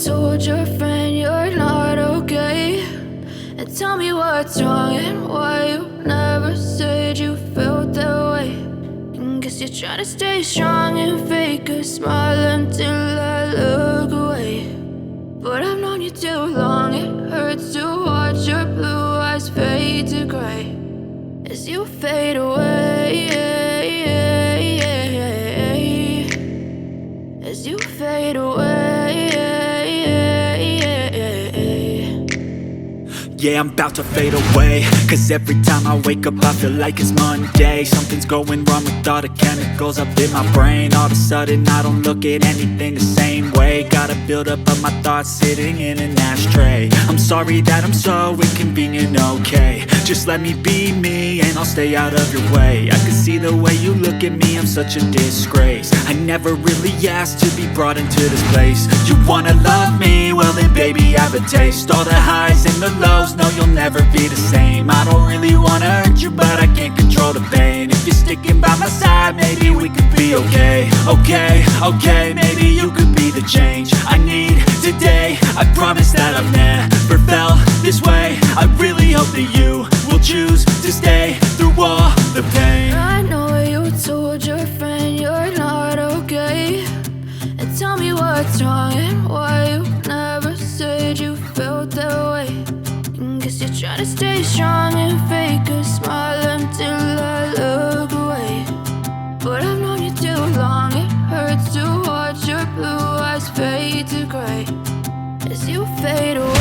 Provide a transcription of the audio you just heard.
told your friend you're not okay, and tell me what's wrong and why you never said you felt that way. And guess you're trying to stay strong and fake a smile until I look away. But I've known you too long, it hurts to watch your blue eyes fade to gray as you fade away, as you fade away. Yeah, I'm about to fade away, cause every time I wake up I feel like it's Monday. Something's going wrong with all the chemicals up in my brain. All of a sudden I don't look at anything the same way. Gotta build up of my thoughts sitting in an ashtray. I'm sorry that I'm so inconvenient, okay. Just let me be me and I'll stay out of your way. I can see the way you look at me, I'm such a disgrace. I never really asked to be brought into this place. You wanna love me? Well then baby I have a taste. All the highs and the lows, no you'll never be the same. I don't really wanna hurt you but I can't control the pain. If you're sticking by my side maybe we could be okay. Okay, maybe you could be the change I need today. I promise that I've never felt this way. I really hope that you will choose to stay through all the pain. I know you told your friend you're not okay, and tell me what's wrong and why you never said you felt that way. And guess you're trying to stay strong and fake a smile until I look away. But I've known you too long, it hurts to watch your blue eyes fade to gray as you fade away.